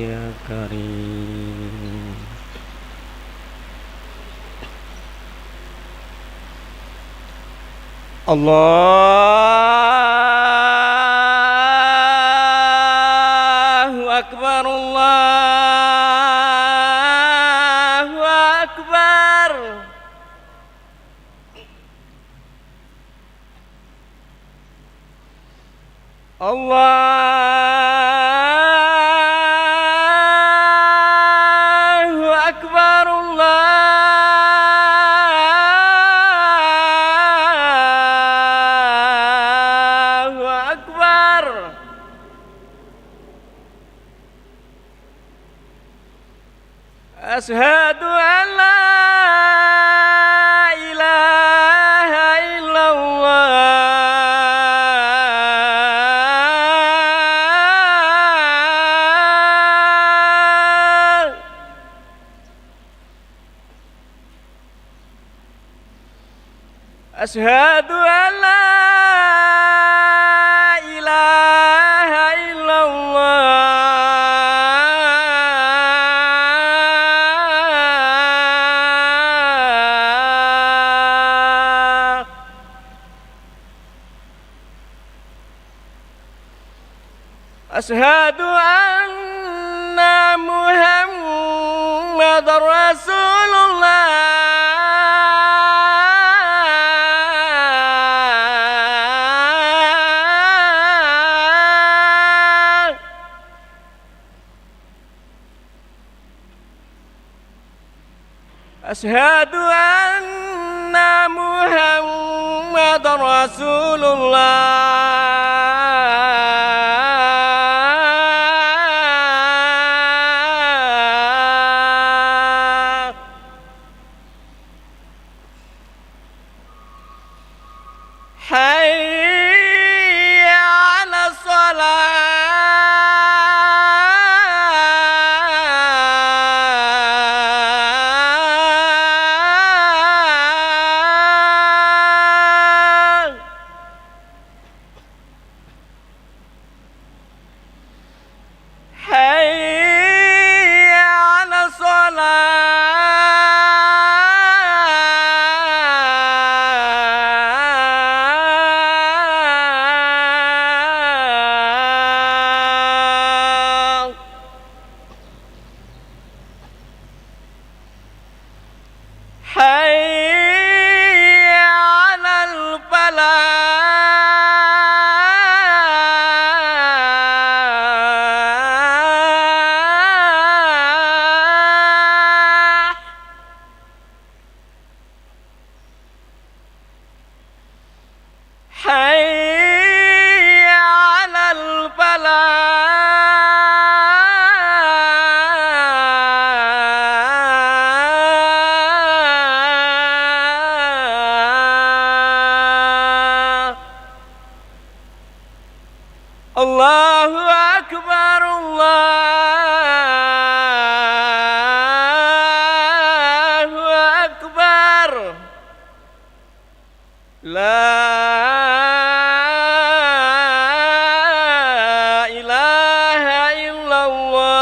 يا كريم. الله أكبر الله أكبر. الله أكبر الله أكبر. أشهد أن لا إله إلا الله. أشهد أن لا إله إلا الله. أشهد أن محمد رسول الله. أشهد أن محمد رسول الله. حي على الصلاة. حي على الصلاة. حي على الفلاح. حي على الفلاح. الله أكبر الله أكبر. لا إله إلا الله.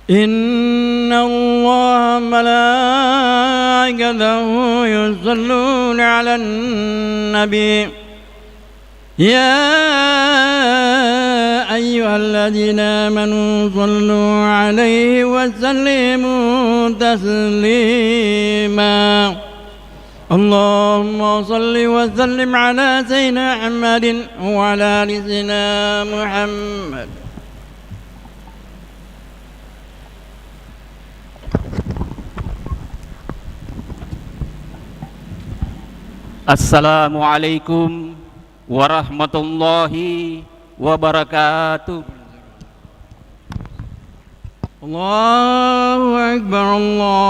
إن الله ملائكته يصلون على النبي يا أيها الذين آمنوا صلوا عليه وسلموا تسليما اللهم صل وسلم على سيدنا محمد وعلى آل سيدنا محمد. Assalamualaikum warahmatullahi wabarakatuh. Allahu Akbar, Allahu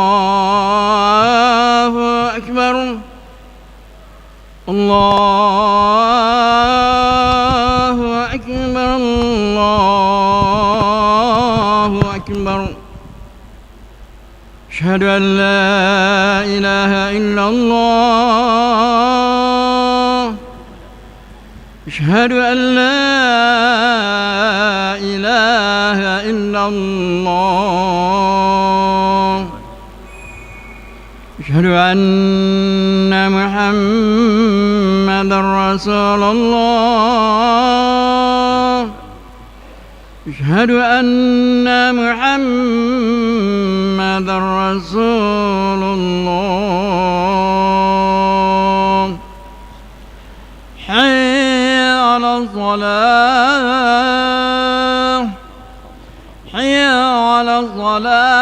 Akbar, Allahu Akbar, Allahu Akbar. Asyhadu an la ilaha illallah, asyhadu an la ilaha illallah, asyhadu anna Muhammadar Rasulullah, asyhadu anna Muhammadar Rasulullah. Hayya 'alas shalah, hayya 'alas shalah,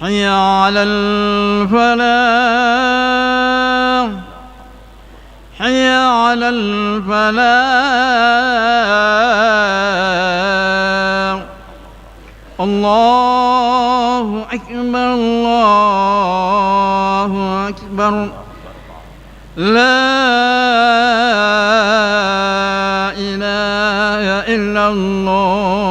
hayya 'alal falah, hayya 'alal falah. Allahu Akbar, Allahu Akbar. La ilaha illallah.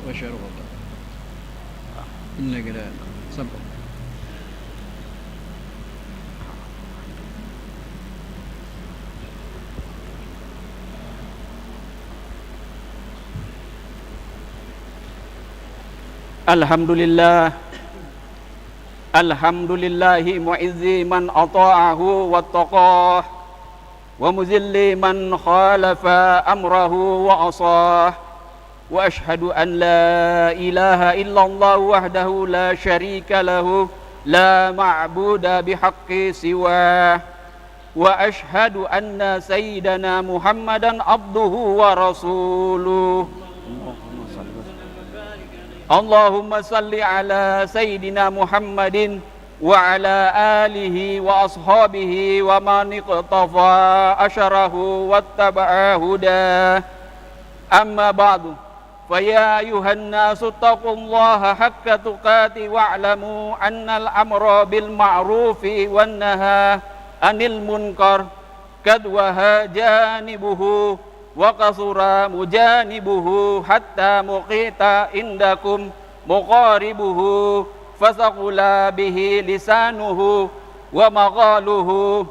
Wa syarabata. Innaka la sabr. Alhamdulillah, alhamdulillahi mu'izzi man ata'ahu wattaqah wa muzilli man khalafa amrahu wa asah wa ashhadu an la ilaha illallah wahdahu la syarika lahu la ma'buda bihaqqi siwah wa ashhadu anna sayyidana Muhammadan abduhu wa rasuluh. Allahumma salli ala Sayyidina Muhammadin wa ala alihi wa ashabihi wa man iqtafa asyarahu wattaba'a huda. Amma ba'du, fa ya ayuhan nasu taqullaha haqqa tuqati wa'lamu annal amra bil ma'rufi wan naha anil munkar kad waha janibuhu wa qasura mujanibuhu hatta muqita indakum muqaribuhu fasaqula bihi lisanuhu wa maqaluhu.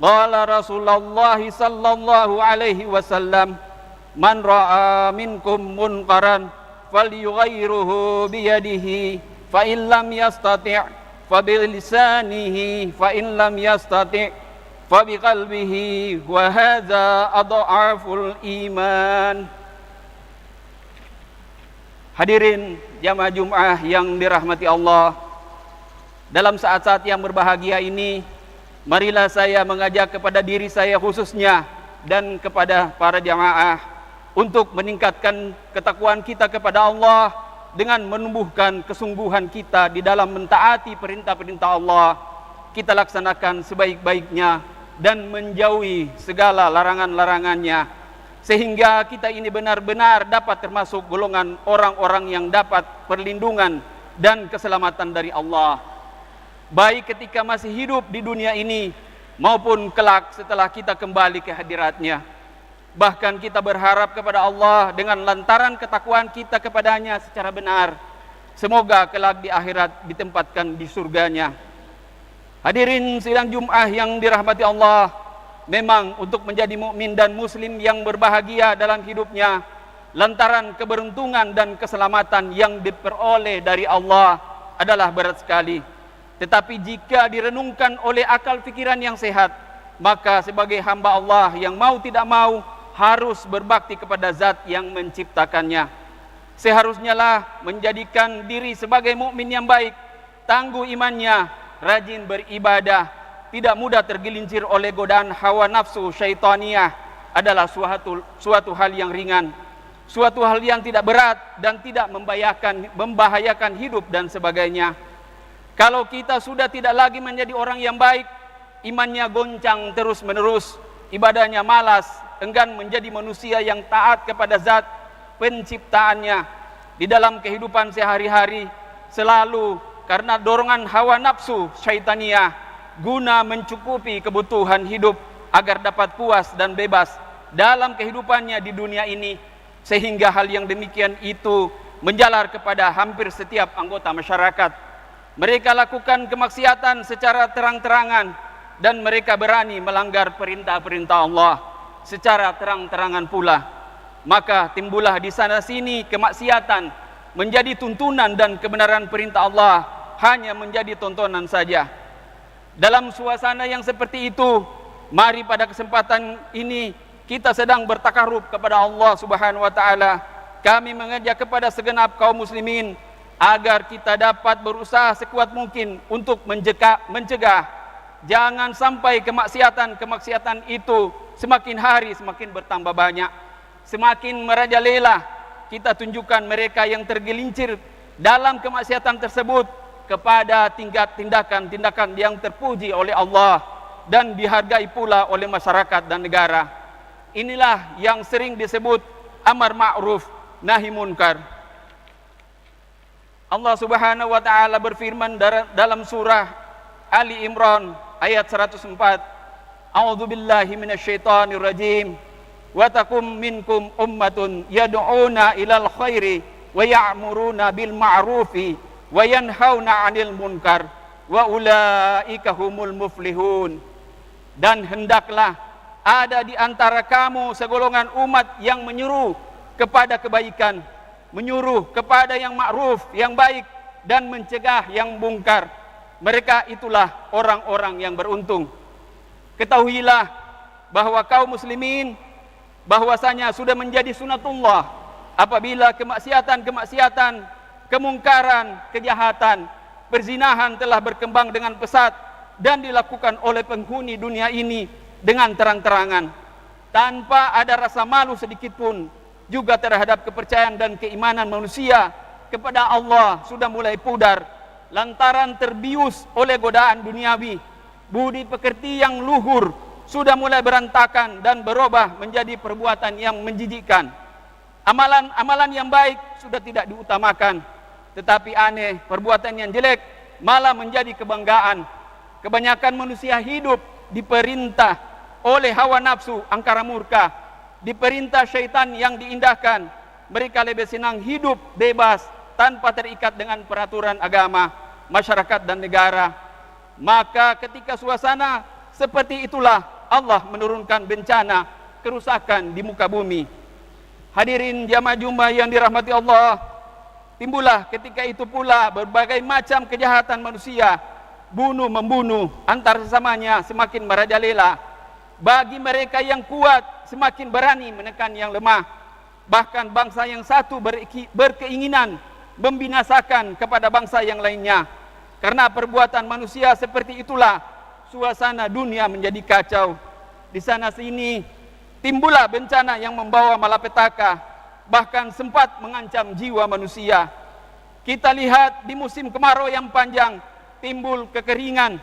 Qala Rasulullah sallallahu alaihi wasallam, man ra'a minkum munkaran falyughayyirhu biyadihi fa in lam yastati' fa bilisanihi fa in lam yastati' fabi qalbihi wa hadza adhaful iman. Hadirin jamaah Jumat yang dirahmati Allah, dalam saat-saat yang berbahagia ini, marilah saya mengajak kepada diri saya khususnya dan kepada para jamaah untuk meningkatkan ketakwaan kita kepada Allah dengan menumbuhkan kesungguhan kita di dalam mentaati perintah-perintah Allah. Kita laksanakan sebaik-baiknya dan menjauhi segala larangan-larangannya, sehingga kita ini benar-benar dapat termasuk golongan orang-orang yang dapat perlindungan dan keselamatan dari Allah, baik ketika masih hidup di dunia ini maupun kelak setelah kita kembali ke hadiratnya. Bahkan kita berharap kepada Allah dengan lantaran ketakwaan kita kepadanya secara benar, semoga kelak di akhirat ditempatkan di surganya. Hadirin sidang Jum'ah yang dirahmati Allah, memang untuk menjadi mukmin dan muslim yang berbahagia dalam hidupnya lantaran keberuntungan dan keselamatan yang diperoleh dari Allah adalah berat sekali. Tetapi jika direnungkan oleh akal fikiran yang sehat, maka sebagai hamba Allah yang mau tidak mau harus berbakti kepada zat yang menciptakannya. Seharusnya lah menjadikan diri sebagai mukmin yang baik, tangguh imannya, rajin beribadah, tidak mudah tergelincir oleh godaan hawa nafsu syaitaniyah adalah suatu hal yang ringan, suatu hal yang tidak berat dan tidak membahayakan hidup dan sebagainya. Kalau kita sudah tidak lagi menjadi orang yang baik, imannya goncang terus menerus, ibadahnya malas, enggan menjadi manusia yang taat kepada zat penciptaannya. Di dalam kehidupan sehari-hari selalu karena dorongan hawa nafsu syaitaniah guna mencukupi kebutuhan hidup agar dapat puas dan bebas dalam kehidupannya di dunia ini, sehingga hal yang demikian itu menjalar kepada hampir setiap anggota masyarakat. Mereka lakukan kemaksiatan secara terang-terangan dan mereka berani melanggar perintah-perintah Allah secara terang-terangan pula. Maka timbullah di sana sini kemaksiatan menjadi tuntunan dan kebenaran perintah Allah hanya menjadi tontonan saja. Dalam suasana yang seperti itu, mari pada kesempatan ini kita sedang bertakarub kepada Allah Subhanahu wa taala. Kami mengajak kepada segenap kaum muslimin agar kita dapat berusaha sekuat mungkin untuk mencegah jangan sampai kemaksiatan itu semakin hari semakin bertambah banyak, semakin merajalela. Kita tunjukkan mereka yang tergelincir dalam kemaksiatan tersebut kepada tindakan-tindakan yang terpuji oleh Allah dan dihargai pula oleh masyarakat dan negara. Inilah yang sering disebut amar ma'ruf nahi munkar. Allah Subhanahu wa taala berfirman dalam surah Ali Imran ayat 104, A'udzu billahi minasyaitonir rajim. Wa takum minkum ummatun yad'una ilal khairi wa ya'muruna bil ma'rufi wa yanhauna 'anil munkar wa ulaika humul muflihun. Dan hendaklah ada di antara kamu segolongan umat yang menyuruh kepada kebaikan, menyuruh kepada yang ma'ruf, yang baik, dan mencegah yang mungkar. Mereka itulah orang-orang yang beruntung. Ketahuilah bahwa kaum muslimin bahwasanya sudah menjadi sunatullah apabila kemaksiatan, kemungkaran, kejahatan, perzinahan telah berkembang dengan pesat dan dilakukan oleh penghuni dunia ini dengan terang-terangan tanpa ada rasa malu sedikit pun. Juga terhadap kepercayaan dan keimanan manusia kepada Allah sudah mulai pudar lantaran terbius oleh godaan duniawi. Budi pekerti yang luhur sudah mulai berantakan dan berubah menjadi perbuatan yang menjijikkan. Amalan-amalan yang baik sudah tidak diutamakan, tetapi aneh, perbuatan yang jelek malah menjadi kebanggaan. Kebanyakan manusia hidup diperintah oleh hawa nafsu angkara murka, diperintah syaitan yang diindahkan. Mereka lebih senang hidup bebas tanpa terikat dengan peraturan agama, masyarakat dan negara. Maka ketika suasana seperti itulah Allah menurunkan bencana kerusakan di muka bumi. Hadirin jamaah Jumat yang dirahmati Allah, timbullah ketika itu pula berbagai macam kejahatan manusia, bunuh-membunuh antar sesamanya semakin merajalela. Bagi mereka yang kuat semakin berani menekan yang lemah. Bahkan bangsa yang satu berkeinginan membinasakan kepada bangsa yang lainnya. Karena perbuatan manusia seperti itulah suasana dunia menjadi kacau. Di sana sini timbullah bencana yang membawa malapetaka, bahkan sempat mengancam jiwa manusia. Kita lihat di musim kemarau yang panjang timbul kekeringan,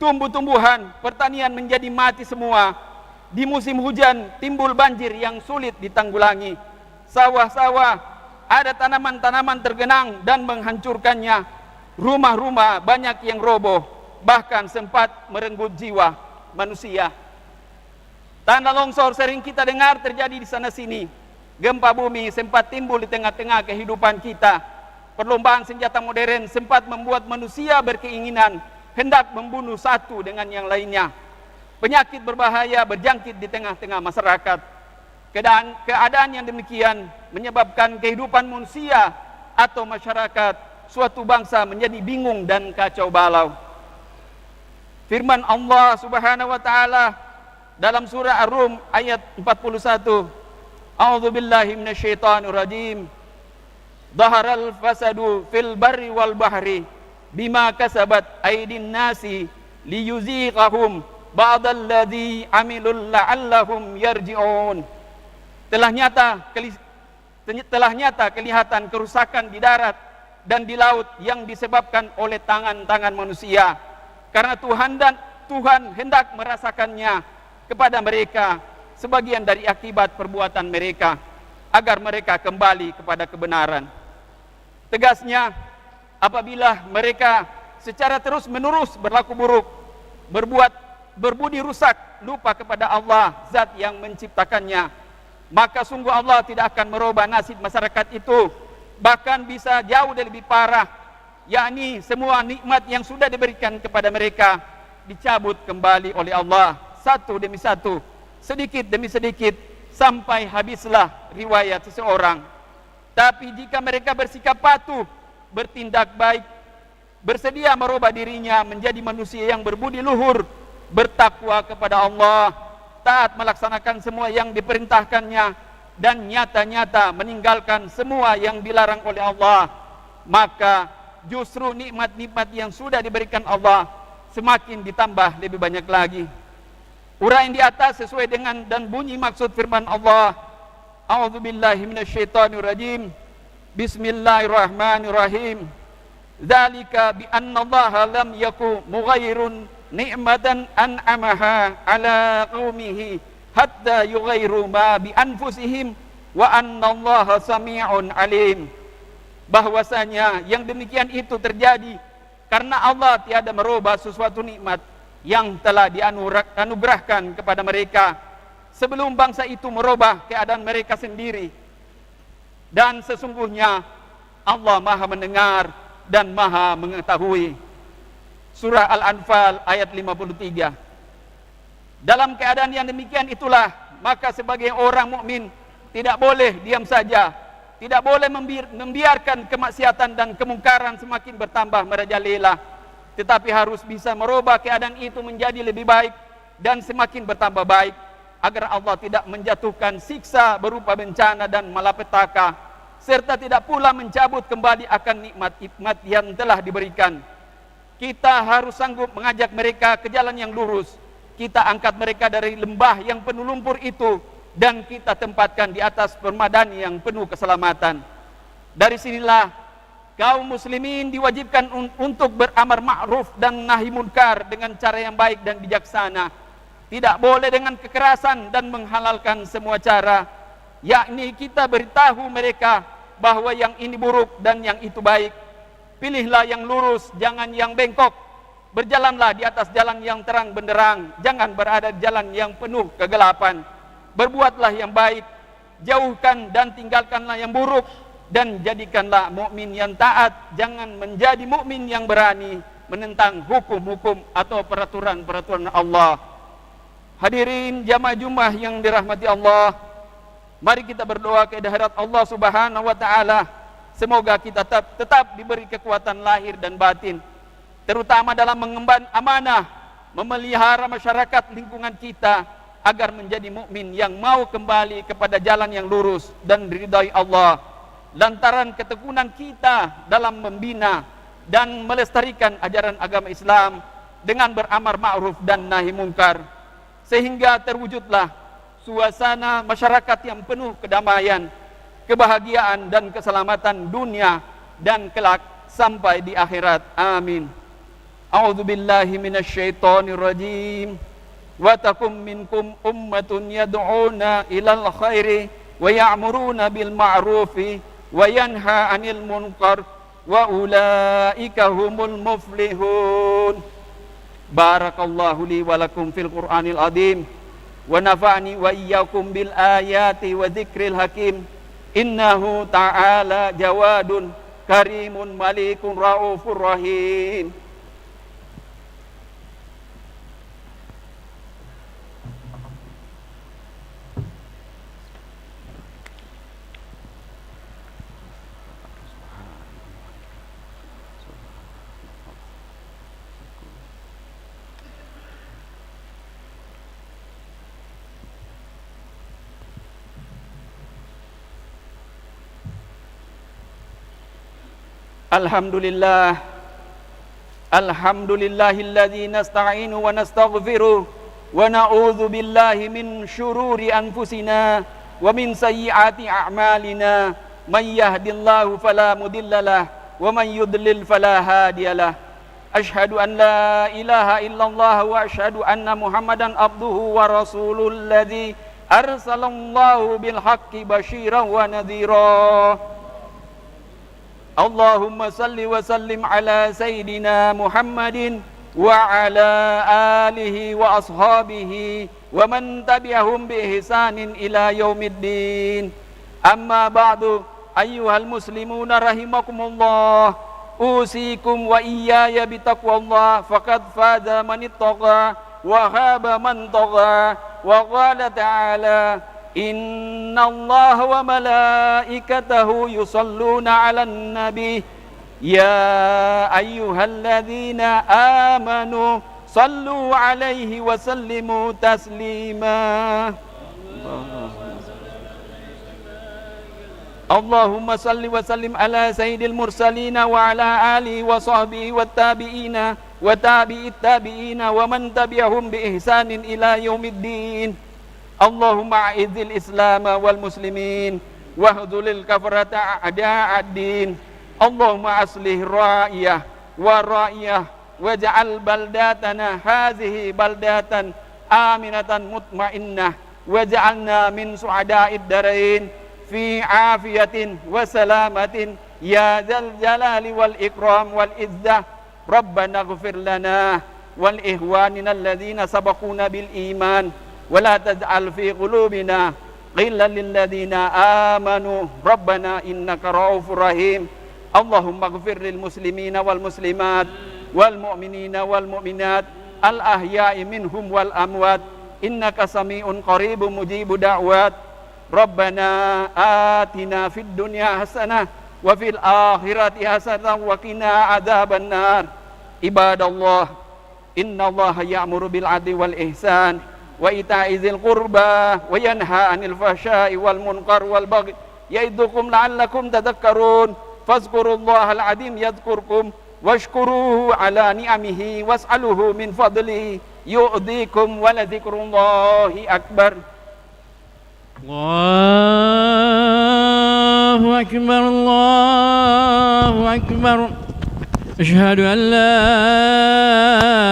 tumbuh-tumbuhan, pertanian menjadi mati semua. Di musim hujan timbul banjir yang sulit ditanggulangi. Sawah-sawah ada tanaman-tanaman tergenang dan menghancurkannya. Rumah-rumah banyak yang roboh, bahkan sempat merenggut jiwa manusia. Tanah longsor sering kita dengar terjadi di sana sini. Gempa bumi sempat timbul di tengah-tengah kehidupan kita. Perlombaan senjata modern sempat membuat manusia berkeinginan hendak membunuh satu dengan yang lainnya. Penyakit berbahaya berjangkit di tengah-tengah masyarakat. Keadaan yang demikian menyebabkan kehidupan manusia atau masyarakat suatu bangsa menjadi bingung dan kacau balau. Firman Allah Subhanahu wa taala dalam surah Ar-Rum ayat 41, A'udzubillahi minasyaitonir rajim. Dhaharal fasadu fil barri wal bahri bima kasabat aydin nasi liyuziqahum ba'dalladzi amilul la'allahum yarji'un. Telah nyata kelihatan kerusakan di darat dan di laut yang disebabkan oleh tangan-tangan manusia, karena Tuhan hendak merasakannya kepada mereka sebagian dari akibat perbuatan mereka, agar mereka kembali kepada kebenaran. Tegasnya, apabila mereka secara terus-menerus berlaku buruk, berbudi rusak, lupa kepada Allah, zat yang menciptakannya, maka sungguh Allah tidak akan merubah nasib masyarakat itu, bahkan bisa jauh lebih parah, yakni semua nikmat yang sudah diberikan kepada mereka dicabut kembali oleh Allah satu demi satu, sedikit demi sedikit, sampai habislah riwayat seseorang. Tapi jika mereka bersikap patuh, bertindak baik, bersedia merubah dirinya menjadi manusia yang berbudi luhur, bertakwa kepada Allah, taat melaksanakan semua yang diperintahkannya, dan nyata-nyata meninggalkan semua yang dilarang oleh Allah, maka justru nikmat-nikmat yang sudah diberikan Allah semakin ditambah lebih banyak lagi. Uraian di atas sesuai dengan dan bunyi maksud firman Allah. A'udzubillahi minasyaitonirrajim. Bismillahirrahmanirrahim. Dzalika bi anna Allah lam yaku mughayyirun ni'matan an'amaha ala qaumihi hatta yughayyiru ma bi anfusihim wa anna Allah sami'un alim. Bahwasanya yang demikian itu terjadi karena Allah tiada merubah sesuatu nikmat yang telah dianugerahkan kepada mereka sebelum bangsa itu merubah keadaan mereka sendiri. Dan sesungguhnya Allah Maha mendengar dan Maha mengetahui. Surah Al-Anfal ayat 53. Dalam keadaan yang demikian itulah, maka sebagai orang mukmin tidak boleh diam saja, tidak boleh membiarkan kemaksiatan dan kemungkaran semakin bertambah merajalela, tetapi harus bisa merubah keadaan itu menjadi lebih baik dan semakin bertambah baik, agar Allah tidak menjatuhkan siksa berupa bencana dan malapetaka, serta tidak pula mencabut kembali akan nikmat-nikmat yang telah diberikan. Kita harus sanggup mengajak mereka ke jalan yang lurus. Kita angkat mereka dari lembah yang penuh lumpur itu, dan kita tempatkan di atas permadani yang penuh keselamatan. Dari sinilah kaum muslimin diwajibkan untuk beramar ma'ruf dan nahi munkar dengan cara yang baik dan bijaksana. Tidak boleh dengan kekerasan dan menghalalkan semua cara, yakni kita beritahu mereka bahwa yang ini buruk dan yang itu baik. Pilihlah yang lurus, jangan yang bengkok. Berjalanlah di atas jalan yang terang benderang, jangan berada di jalan yang penuh kegelapan. Berbuatlah yang baik, jauhkan dan tinggalkanlah yang buruk, dan jadikanlah mukmin yang taat, jangan menjadi mukmin yang berani menentang hukum-hukum atau peraturan-peraturan Allah. Hadirin jamaah Jumat yang dirahmati Allah, mari kita berdoa ke hadirat Allah Subhanahu wa taala. Semoga kita tetap diberi kekuatan lahir dan batin, terutama dalam mengemban amanah, memelihara masyarakat lingkungan kita agar menjadi mukmin yang mau kembali kepada jalan yang lurus dan diridhai Allah, lantaran ketekunan kita dalam membina dan melestarikan ajaran agama Islam dengan beramar ma'ruf dan nahi munkar, sehingga terwujudlah suasana masyarakat yang penuh kedamaian, kebahagiaan dan keselamatan dunia dan kelak sampai di akhirat. Amin. A'udzubillahi minasyaitonir rajim. Wa takum minkum ummatun yad'una ilal khairi wa ya'muruna bil ma'rufi wa yanha 'anil munkar wa ulaika humul muflihun. Barakallahu li wa lakum fil Qur'anil azim wa nafa'ni wa iyyakum bil ayati wa dzikril hakim. Innahu ta'ala jawadun karimun malikun raufur rahim. Alhamdulillah. Alhamdulillahilladzi nasta'inu wa nastaghfiruh wa na'udzu billahi min syururi anfusina wa min sayyiati a'malina. May yahdihillahu fala mudhillalah wa man yudlil fala hadiyalah. Asyhadu an la ilaha illallah wa asyhadu anna Muhammadan abduhu wa rasulul ladzi arsalallahu bil haqqi basyiran wa nadhira. Allahumma salli wa sallim ala sayyidina Muhammadin wa ala alihi wa ashabihi wa man tabi'ahum bi ihsanin ila yaumiddin. Amma ba'du, ayyuhal muslimuna rahimakumullah, usikum wa iyaya bitaqwallah, faqad faza man ittaqa wa khaba man tagha. Wa qala ta'ala, inna Allah wa malaikatahu yusalluna 'alan nabi ya ayyuhalladzina amanu sallu 'alaihi wa sallimu taslima. Allahumma salli wa sallim ala sayyidil mursalina wa ala alihi wa sahbihi wa tabi'ina wa tabi'it tabi'ina wa man tabi'ahum bi ihsanin ila yaumiddin. Allahumma a'izzil islam wal muslimin wahdulil kafarata a'da'ad-din. Allahumma aslih ra'iyah wa ra'iyah waj'al baldatana hazihi baldatan aminatan mutmainnah waj'alna min su'ada'id darain fi afiyatin wa salamatin ya dzal jalali wal ikram wal izzah. Rabbana ighfir lana wal ikhwanina alladhina sabaquna bil iman wa la taj'al fi qulubina ghillan lil ladzina amanu rabbana innaka ra'ufur rahim. Allahumma ighfir lil muslimina wal muslimat wal mu'minina wal mu'minat al ahya'i minhum wal amwat innaka sami'un qaribun mujibud da'wat. Rabbana atina fid dunya hasanah wa fil akhirati hasanah wa qina adzaban nar. Ibadallah, innallaha ya'muru bil 'adli wal ihsan wa ita'i dzil qurba wa yanha 'anil fahsya'i wal munkar wal baghi ya'idukum la'allakum tadhakkarun. Fazkurullahal 'azim yadhkurkum washkuruhu 'ala ni'amihi was'aluhu min fadlihi yu'dhikum wa la dzikrullahi akbar. الله أكبر الله أكبر أشهد أن لا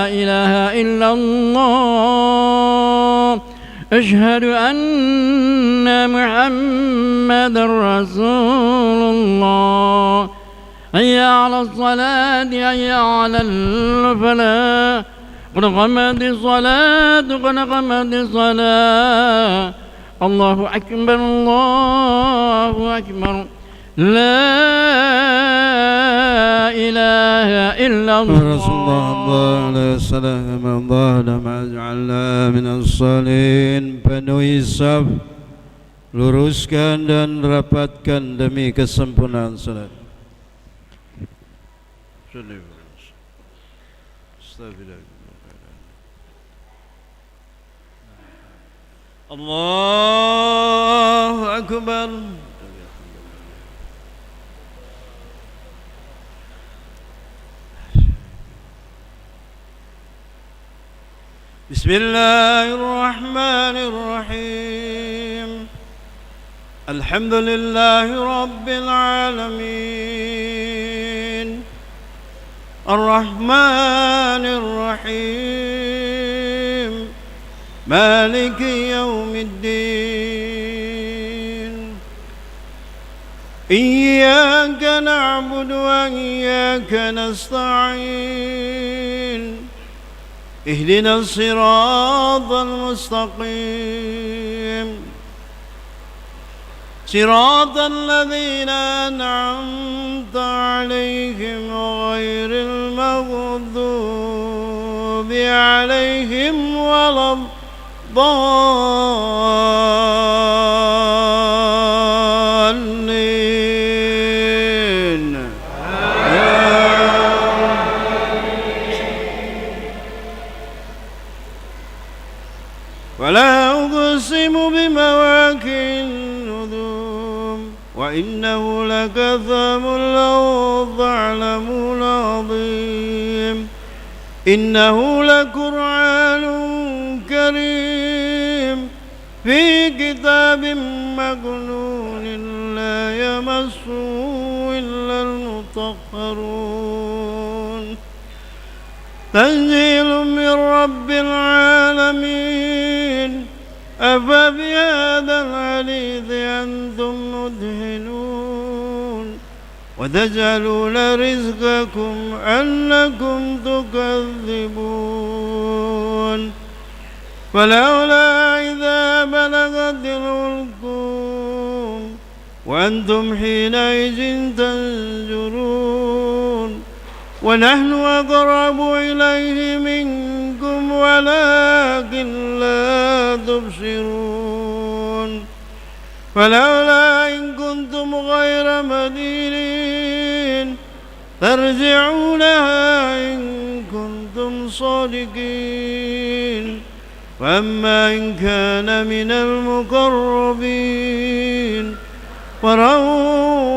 إله إلا الله أشهد أن محمدا رسول الله. حي على الصلاة حي على الفلاح قد قامت الصلاة قد قامت الصلاة. الله أكبر الله أكبر لا إله إلا الله. رسول الله عليه السلام اللهم اجعلنا من الصالحين. Penuhi saf, luruskan dan rapatkan demi kesempurnaan salat. Allahu Akbar. Bismillahirrahmanirrahim. Alhamdulillahi Rabbil alamin. Ar-Rahmanir-Rahim. Maliki yawmiddin. Iyyaka na'budu wa iyyaka nasta'in. Ihdina as-siratal mustaqim. Siratal ladzina an'amta 'alaihim ghairil maghdubi 'alaihim waladdallin. ولا أقسم بمواقع النجوم وإنه لقسم لو تعلمون عظيم إنه لقرآن كريم في كتاب مكنون لا يمسه إلا المطهرون تنزيل من رب العالمين أفبهذا الحديث أنتم مدهنون وتجعلون رزقكم أنكم تكذبون فلولا إذا بلغت الحلقوم وأنتم حينئذ تنظرون ونحن أقرب إليه منكم ولكن لا تبصرون فلولا إن كنتم غير مدينين ترجعونها إن كنتم صادقين فأما إن كان من المقربين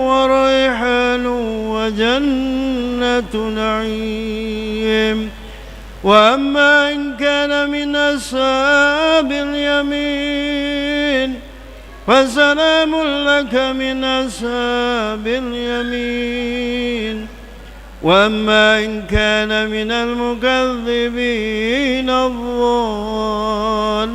وريحان وجنة نعيم وأما إن كان من أصحاب اليمين فسلام لك من أصحاب اليمين وأما إن كان من المكذبين الضالين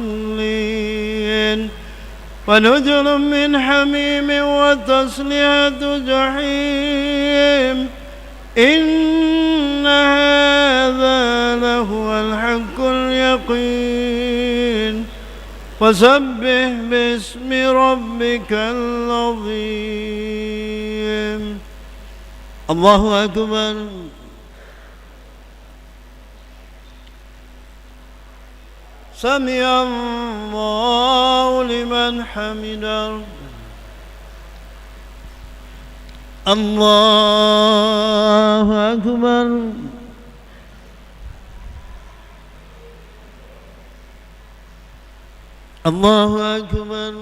ونزل من حميم وتصلية جحيم إن هذا لهو الحق اليقين فسبح باسم ربك العظيم الله أكبر سمع الله لمن حمده الله أكبر الله أكبر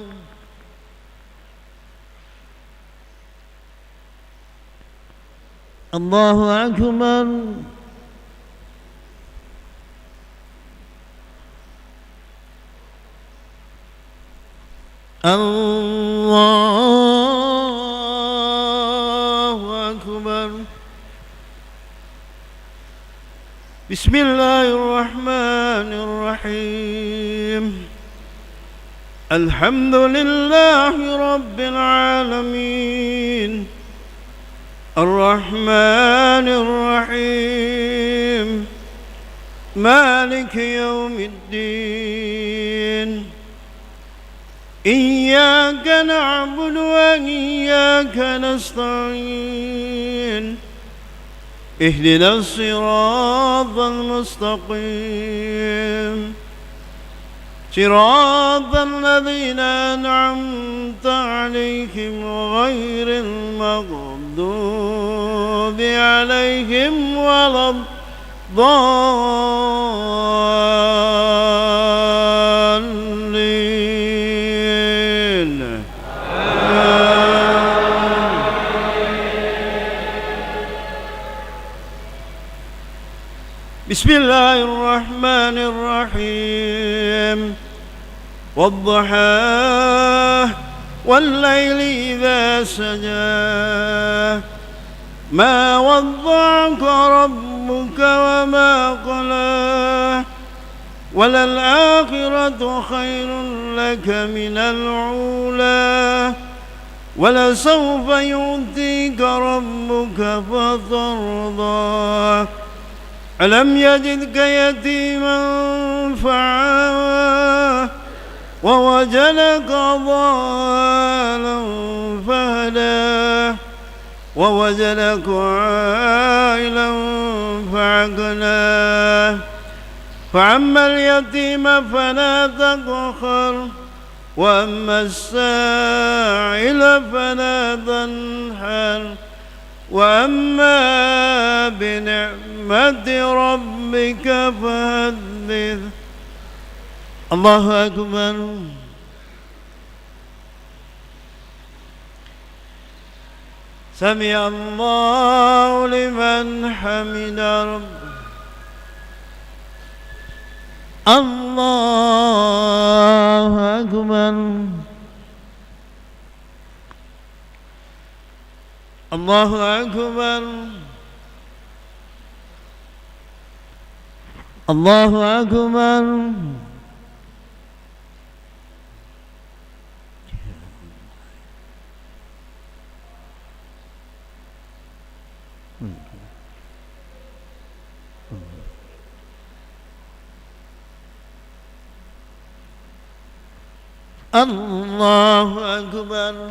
الله أكبر الله أكبر بسم الله الرحمن الرحيم الحمد لله رب العالمين الرحمن الرحيم مالك يوم الدين إياك نعبد وإياك نستعين اهدنا الصراط المستقيم صراط الذين أنعمت عليهم غير المغضوب عليهم ولا الضالين بسم الله الرحمن الرحيم والضحى والليل إذا سجى ما ودعك ربك وما قلى وللآخرة خير لك من الأولى ولسوف يؤتيك ربك فترضى ألم يجدك يتيما فعاوى ووجدك ضالا فهدى ووجدك عائلا فأغنى فأما اليتيم فلا تقهر وأما السائل فلا تنهر وأما بنعمة ربك فحدث الله أكبر سمع الله لمن حمد ربه الله أكبر الله أكبر الله أكبر الله أكبر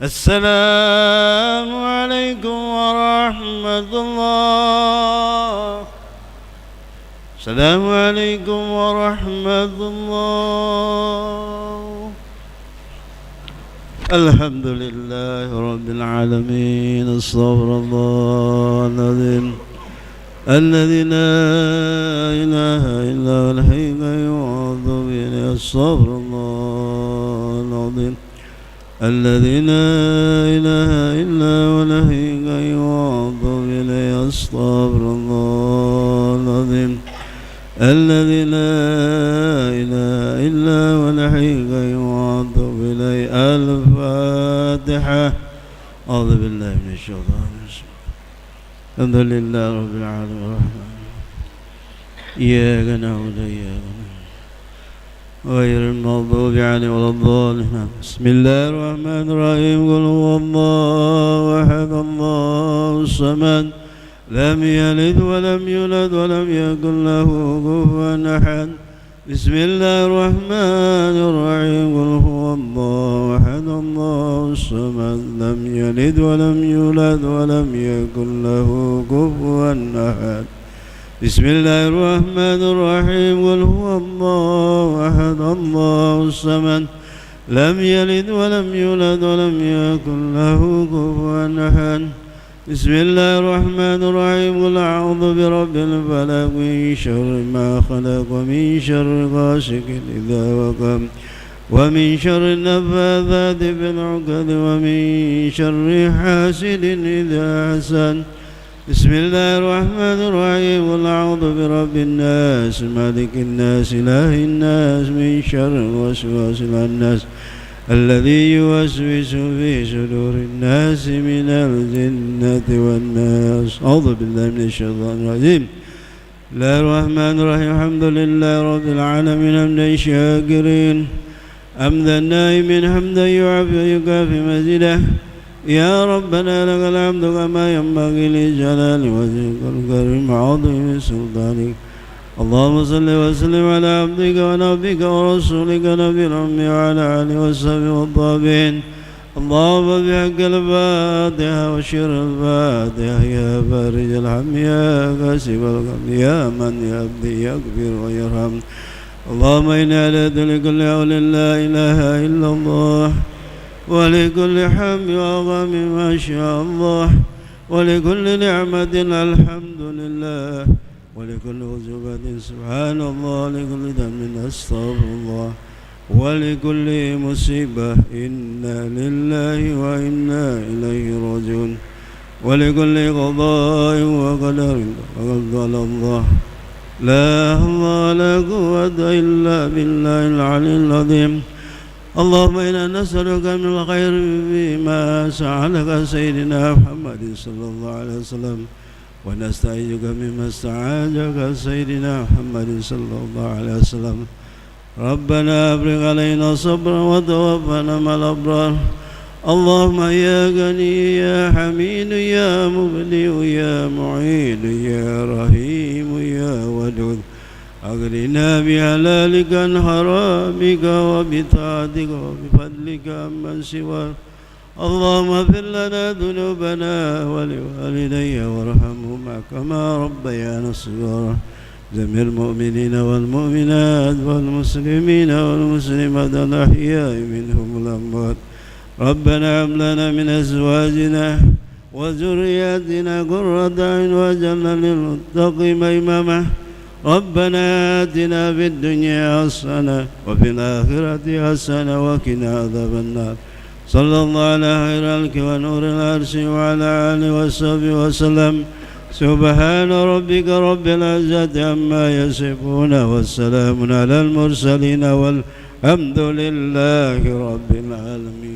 السلام عليكم ورحمة الله السلام عليكم ورحمة الله الحمد لله رب العالمين استغفر الله العظيم الذي لا إله إلا هو الحي القيوم استغفر الله العظيم الذي لا إله إلا هو الحي القيوم إليه أستغفر الله العظيم الذي لا إله إلا هو الحي القيوم إليه الفاتحة أعوذ بالله من الشيطان الرجيم الحمد لله رب العالمين الرحمن إياك نعبد وإياك نستعين غير المغضوب عليهم ولا الضالين بسم الله الرحمن الرحيم قل هو الله أحد الله الصمد لم يلد ولم يولد ولم يكن له كفوا أحد بسم الله الرحمن الرحيم قل هو الله أحد الله الصمد لم يلد ولم يولد ولم يكن له كفوا أحد بسم الله الرحمن الرحيم قل هو الله أحد الله الصمد لم يلد ولم يولد ولم يكن له كفوا أحد بسم الله الرحمن الرحيم قل أعوذ برب الفلق من شر ما خلق ومن شر غاسق إذا وقب ومن شر النفاثات في العقد ومن شر حاسد إذا حسد بسم الله الرحمن الرحيم قل أعوذ برب الناس مالك الناس إله الناس من شر الوسواس الخناس الذي يوسوس في صدور الناس من الجنة والناس أعوذ بالله من الشيطان الرجيم بسم الله الرحمن الرحيم الحمد لله رب العالمين حمدا شاكرين حمدا نائمين حمدا يعافي ويكافي مزيده يا ربنا لك الحمد كما ينبغي لجلال وجهك الكريم عظيم سلطانك اللهم صل وسلم على عبدك ونبيك ورسولك نبي الأمي وعلى آله وصحبه والطابعين اللهم بحق الفاتحة وشر الفاتحة يا فارج الهم يا كاشف الغم يا من يهدي يغفر ويرحم اللهم إنا على لكل حول لا إله إلا الله ولكل حمد وغم ما شاء الله ولكل نعمة الحمد لله ولكل عزوبة سبحان الله ولكل ذنب أستغفر الله ولكل مصيبة إنا لله وإنا إليه راجعون ولكل قضاء وقدر وقد قال الله لا حول ولا قوة إلا بالله العلي العظيم اللهم إنا نسألك من الخير فيما سألك سيدنا محمد صلى الله عليه وسلم ونستعيذك مما استعاذك سيدنا محمد صلى الله عليه وسلم ربنا أفرغ علينا صبرا وتوفنا مع الأبرار اللهم يا غني يا حميد يا مبدئ يا معيد يا رحيم يا ودود أغننا بحلالك عن حرامك وبطاعتك وبفضلك عمن سواك اللهم اغفر لنا ذنوبنا ولوالدي وارحمهما كما ربيانا صغارا. جميع المؤمنين والمؤمنات والمسلمين والمسلمات الأحياء منهم والأموات. ربنا هب لنا من أزواجنا وذرياتنا قرة أعين واجعلنا للمتقين إماما. ربنا آتنا في الدنيا حسنة وفي الآخرة حسنة وقنا عذاب النار. صلى الله على خير الخلق ونور العرش وعلى آله وصحبه وسلم. سبحان ربك رب العزة عما يصفون والسلام على المرسلين والحمد لله رب العالمين.